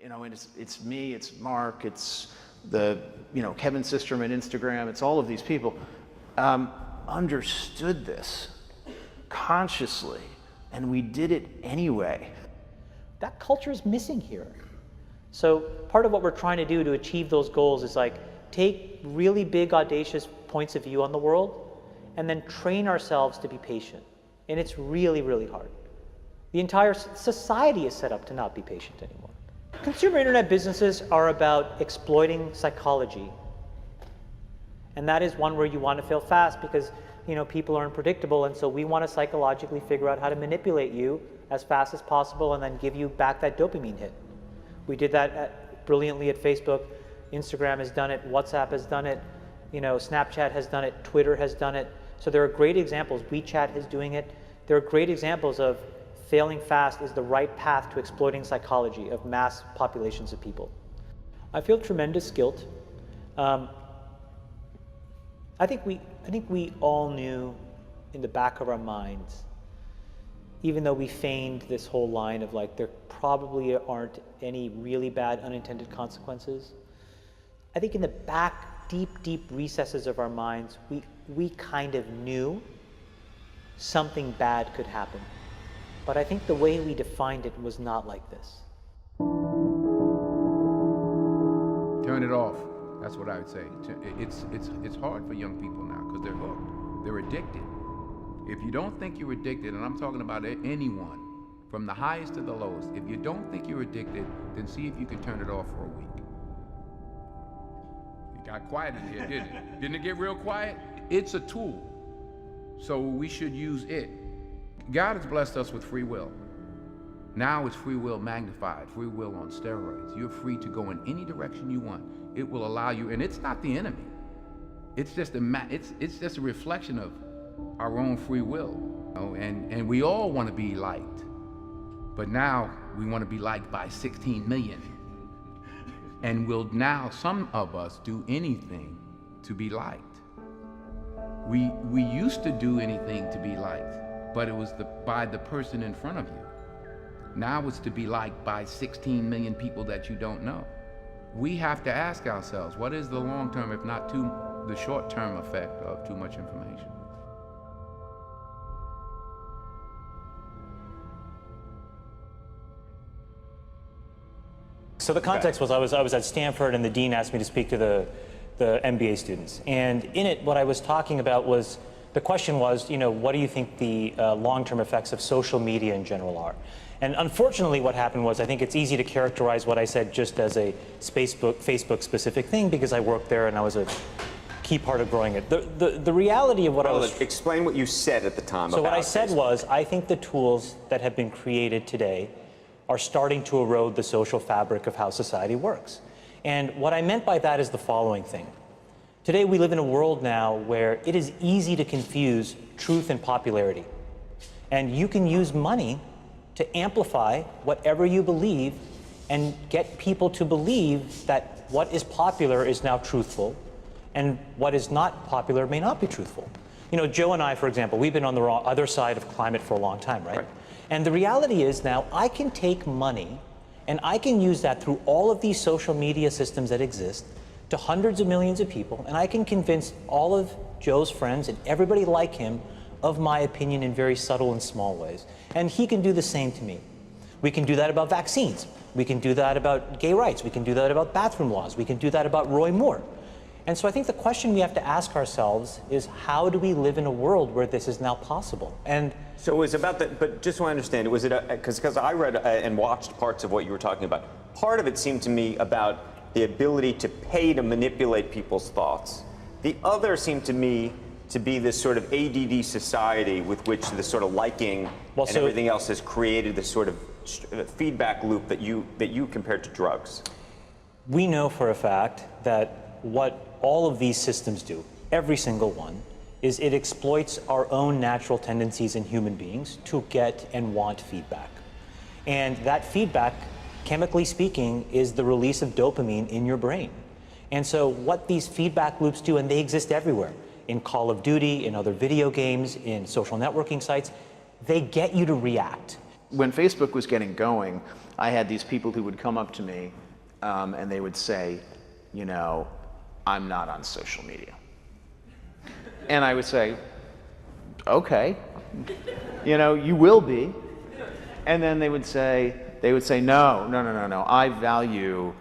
You know, and it's me, it's Mark, it's the, Kevin Systrom at Instagram, it's all of these people, understood this consciously, and we did it anyway. That culture is missing here. So part of what we're trying to do to achieve those goals is like take really big, audacious points of view on the world and then train ourselves to be patient. And it's really, really hard. The entire society is set up to not be patient anymore. Consumer internet businesses are about exploiting psychology. And that is one where you want to fail fast because people are unpredictable, and so we want to psychologically figure out how to manipulate you as fast as possible and then give you back that dopamine hit. We did that brilliantly at Facebook. Instagram has done it, WhatsApp has done it, Snapchat has done it, Twitter has done it. So there are great examples. WeChat is doing it. There are great examples of failing fast is the right path to exploiting psychology of mass populations of people. I feel tremendous guilt. I think we all knew in the back of our minds, even though we feigned this whole line of like there probably aren't any really bad unintended consequences. I think in the back, deep recesses of our minds, we kind of knew something bad could happen. But I think the way we defined it was not like this. Turn it off. That's what I would say. It's hard for young people now because they're hooked. They're addicted. If you don't think you're addicted, and I'm talking about anyone, from the highest to the lowest, if you don't think you're addicted, then see if you can turn it off for a week. It got quiet in here, didn't it? Didn't it get real quiet? It's a tool, so we should use it. God has blessed us with free will. Now it's free will magnified, free will on steroids. You're free to go in any direction you want. It will allow you, and it's not the enemy. It's just a reflection of our own free will. And we all want to be liked. But now we want to be liked by 16 million. And will now some of us do anything to be liked. We used to do anything to be liked, but it was by the person in front of you. Now it's to be liked by 16 million people that you don't know. We have to ask ourselves, what is the long-term, if not the short-term effect of too much information? So the context was I was at Stanford and the dean asked me to speak to the MBA students. And in it, what I was talking about was, the question was, what do you think the long-term effects of social media in general are? And unfortunately what happened was, I think it's easy to characterize what I said just as a Facebook specific thing because I worked there and I was a key part of growing it. The reality of what I was... Explain what you said at the time. So what I said was, I think the tools that have been created today are starting to erode the social fabric of how society works. And what I meant by that is the following thing. Today we live in a world now where it is easy to confuse truth and popularity. And you can use money to amplify whatever you believe and get people to believe that what is popular is now truthful and what is not popular may not be truthful. Joe and I, for example, we've been on the other side of climate for a long time, right? And the reality is now I can take money and I can use that through all of these social media systems that exist to hundreds of millions of people, and I can convince all of Joe's friends and everybody like him of my opinion in very subtle and small ways. And he can do the same to me. We can do that about vaccines. We can do that about gay rights. We can do that about bathroom laws. We can do that about Roy Moore. And so I think the question we have to ask ourselves is, how do we live in a world where this is now possible? And so it was about that, but just so I understand, was it because I read and watched parts of what you were talking about. Part of it seemed to me about the ability to pay to manipulate people's thoughts. The other seemed to me to be this sort of ADD society with which this sort of liking and everything else has created this sort of feedback loop that you compared to drugs. We know for a fact that what all of these systems do, every single one, is it exploits our own natural tendencies in human beings to get and want feedback. And that feedback, chemically speaking, is the release of dopamine in your brain. And so what these feedback loops do, and they exist everywhere, in Call of Duty, in other video games, in social networking sites, they get you to react. when Facebook was getting going, I had these people who would come up to me and they would say, you know, I'm not on social media. And I would say, okay, you know, you will be. And then they would say, no, I value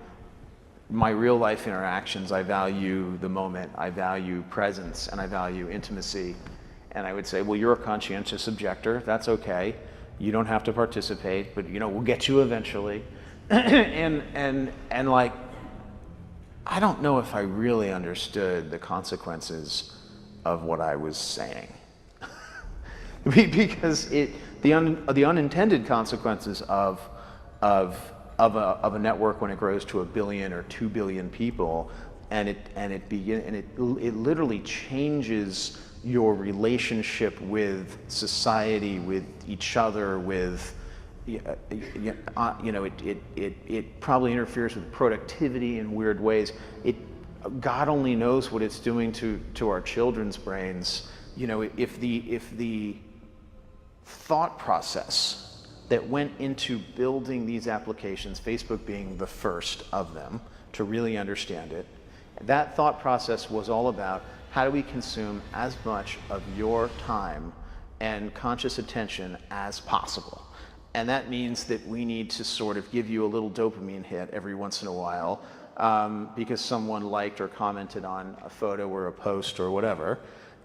my real life interactions. I value the moment. I value presence, and I value intimacy. And I would say, well, you're a conscientious objector. That's okay. You don't have to participate, but you know, we'll get you eventually. and like, I don't know if I really understood the consequences of what I was saying. Because the unintended consequences of a network when it grows to 1 billion or 2 billion people, and it literally changes your relationship with society, with each other, with you know, it probably interferes with productivity in weird ways. God only knows what it's doing to our children's brains. You know, if the thought process that went into building these applications, Facebook being the first of them to really understand it, that thought process was all about how do we consume as much of your time and conscious attention as possible. And that means that we need to sort of give you a little dopamine hit every once in a while because someone liked or commented on a photo or a post or whatever.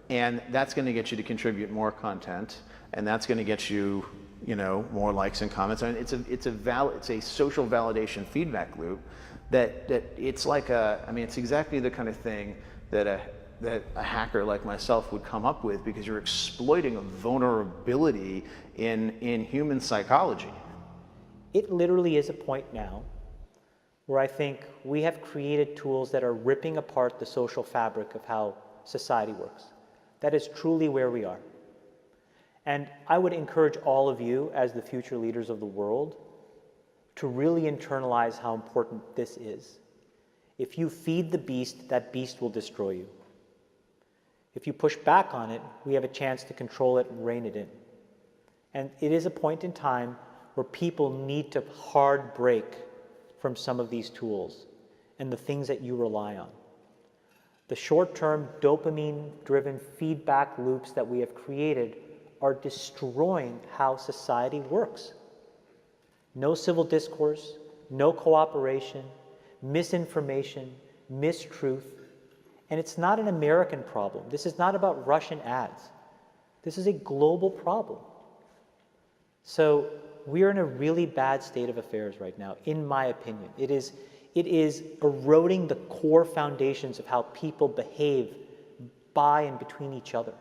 And that's going to get you to contribute more content, and that's going to get you, you know, more likes and comments. I mean, it's a social validation feedback loop that it's like it's exactly the kind of thing that a hacker like myself would come up with, because you're exploiting a vulnerability in human psychology. It literally is a point now where I think we have created tools that are ripping apart the social fabric of how society works. That is truly where we are. And I would encourage all of you, as the future leaders of the world, to really internalize how important this is. If you feed the beast, that beast will destroy you. If you push back on it, we have a chance to control it and rein it in. And it is a point in time where people need to hard break from some of these tools and the things that you rely on. The short-term dopamine-driven feedback loops that we have created are destroying how society works. No civil discourse, no cooperation, misinformation, mistruth. And it's not an American problem. This is not about Russian ads. This is a global problem. So we're in a really bad state of affairs right now, in my opinion. It is eroding the core foundations of how people behave by and between each other.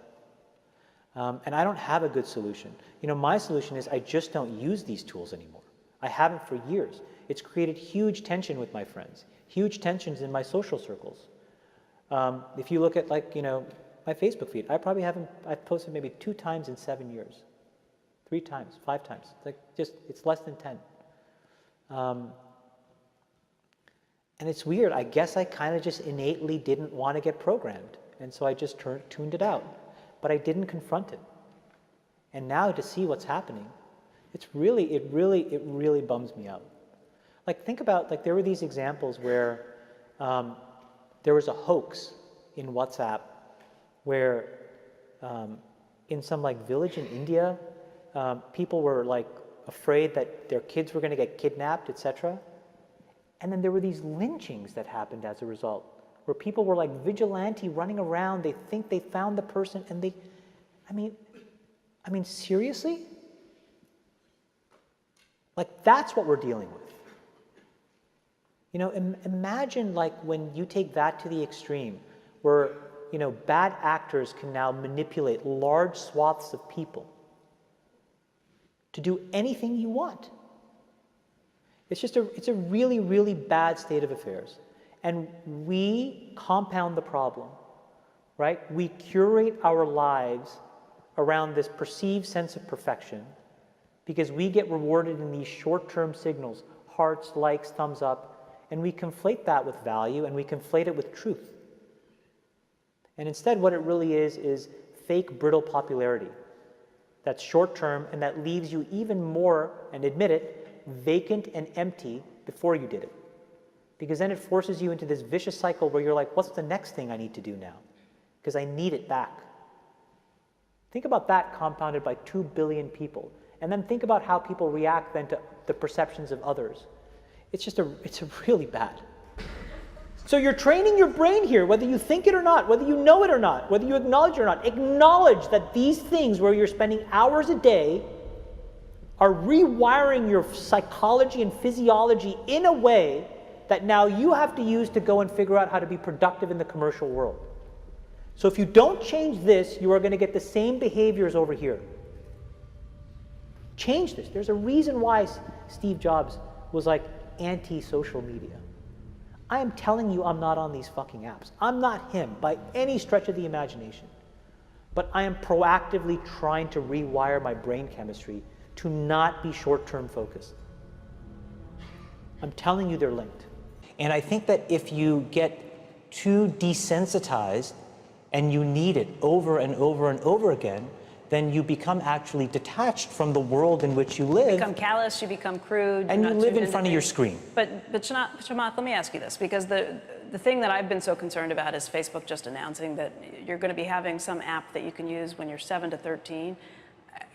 And I don't have a good solution. You know, my solution is I just don't use these tools anymore. I haven't for years. It's created huge tension with my friends, huge tensions in my social circles. If you look at, like, you know, my Facebook feed, I've posted maybe 2 times in 7 years, 3 times, 5 times. It's less than 10. And it's weird. I guess I kind of just innately didn't want to get programmed. And so I just tuned it out. But I didn't confront it. And now to see what's happening, it really bums me out. Like, think about, like, there were these examples where there was a hoax in WhatsApp where in some, like, village in India, people were, like, afraid that their kids were going to get kidnapped, etc. And then there were these lynchings that happened as a result, where people were like vigilante running around. They think they found the person, and I mean, seriously? Like, that's what we're dealing with. You know, imagine, like, when you take that to the extreme, where, you know, bad actors can now manipulate large swaths of people to do anything you want. It's a really, really bad state of affairs. And we compound the problem, right? We curate our lives around this perceived sense of perfection because we get rewarded in these short-term signals, hearts, likes, thumbs up, and we conflate that with value, and we conflate it with truth. And instead, what it really is fake, brittle popularity. that's short term and that leaves you even more, and admit it, vacant and empty before you did it. Because then it forces you into this vicious cycle where you're like, what's the next thing I need to do now? Because I need it back. Think about that compounded by 2 billion people. And then think about how people react then to the perceptions of others. It's really bad. So you're training your brain here, whether you think it or not, whether you know it or not, whether you acknowledge it or not. Acknowledge that these things where you're spending hours a day are rewiring your psychology and physiology in a way that now you have to use to go and figure out how to be productive in the commercial world. So if you don't change this, you are going to get the same behaviors over here. Change this. There's a reason why Steve Jobs was like anti-social media. I am telling you I'm not on these fucking apps. I'm not him by any stretch of the imagination. But I am proactively trying to rewire my brain chemistry to not be short-term focused. I'm telling you they're linked. And I think that if you get too desensitized and you need it over and over and over again, then you become actually detached from the world in which you live. You become callous, you become crude. And you live in front of your screen. But Chamath, let me ask you this, because the thing that I've been so concerned about is Facebook just announcing that you're going to be having some app that you can use when you're 7 to 13.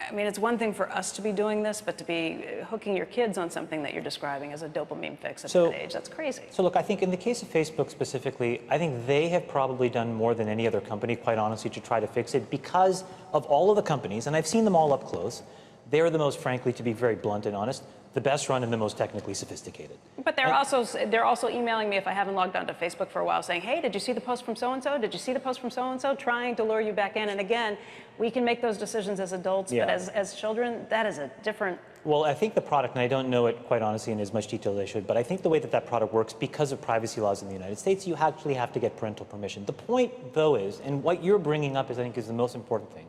I mean, it's one thing for us to be doing this, but to be hooking your kids on something that you're describing as a dopamine fix at that age, that's crazy. So look, I think in the case of Facebook specifically, I think they have probably done more than any other company, quite honestly, to try to fix it because of all of the companies, and I've seen them all up close. They're the most, frankly, to be very blunt and honest, the best run and the most technically sophisticated. But they're also emailing me if I haven't logged onto Facebook for a while saying, hey, did you see the post from so-and-so? Did you see the post from so-and-so? Trying to lure you back in. And again, we can make those decisions as adults, but as children, that is a different... Well, I think the product, and I don't know it quite honestly in as much detail as I should, but I think the way that that product works, because of privacy laws in the United States, you actually have to get parental permission. The point, though, is, and what you're bringing up is, I think, is the most important thing.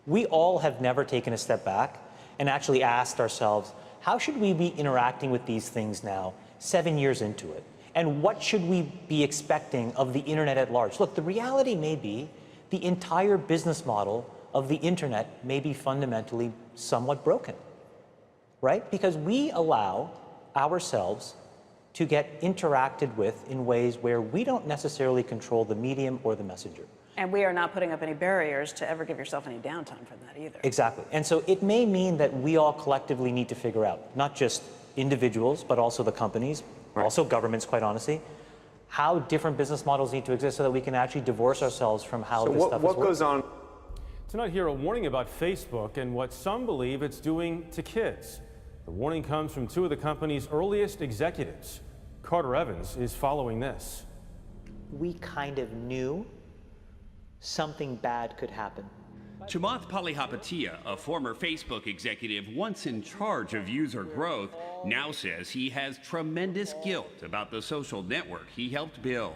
We all have never taken a step back and actually asked ourselves, how should we be interacting with these things now, 7 years into it? And what should we be expecting of the internet at large? Look, the reality may be the entire business model of the internet may be fundamentally somewhat broken, right? Because we allow ourselves to get interacted with in ways where we don't necessarily control the medium or the messenger. And we are not putting up any barriers to ever give yourself any downtime from that either. Exactly. And so it may mean that we all collectively need to figure out, not just individuals, but also the companies, also governments, quite honestly, how different business models need to exist so that we can actually divorce ourselves from how this stuff is working. What goes on? Tonight here, a warning about Facebook and what some believe it's doing to kids. The warning comes from two of the company's earliest executives. Carter Evans is following this. We kind of knew something bad could happen. Chamath Palihapitiya, a former Facebook executive once in charge of user growth, now says he has tremendous guilt about the social network he helped build.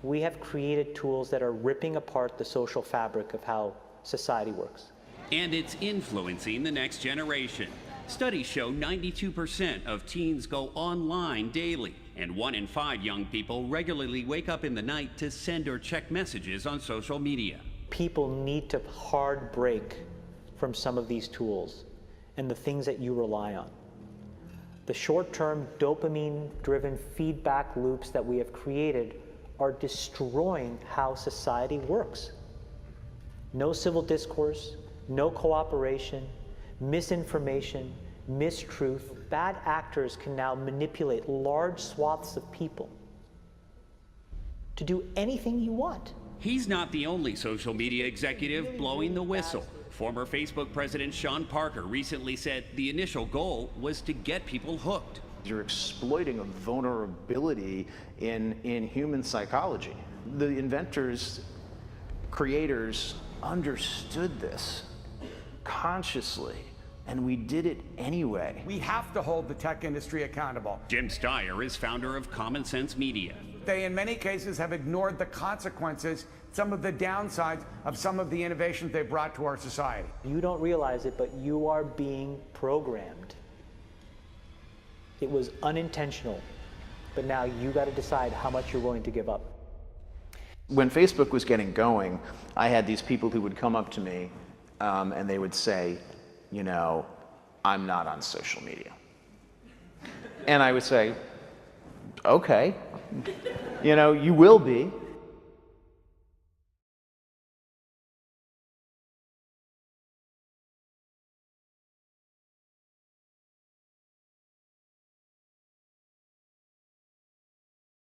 We have created tools that are ripping apart the social fabric of how society works. And it's influencing the next generation. Studies show 92% of teens go online daily, and 1 in 5 young people regularly wake up in the night to send or check messages on social media. People need to hard break from some of these tools and the things that you rely on. The short-term dopamine-driven feedback loops that we have created are destroying how society works. No civil discourse, no cooperation, misinformation, mistruth. Bad actors can now manipulate large swaths of people to do anything you want. He's not the only social media executive blowing the whistle. Former Facebook president Sean Parker recently said the initial goal was to get people hooked. You're exploiting a vulnerability in human psychology. The inventors, creators understood this consciously, and we did it anyway. We have to hold the tech industry accountable. Jim Steyer is founder of Common Sense Media. They, in many cases, have ignored the consequences, some of the downsides of some of the innovations they brought to our society. You don't realize it, but you are being programmed. It was unintentional, but now you got to decide how much you're willing to give up. When Facebook was getting going, I had these people who would come up to me and they would say, you know, I'm not on social media. And I would say, okay, you know, you will be.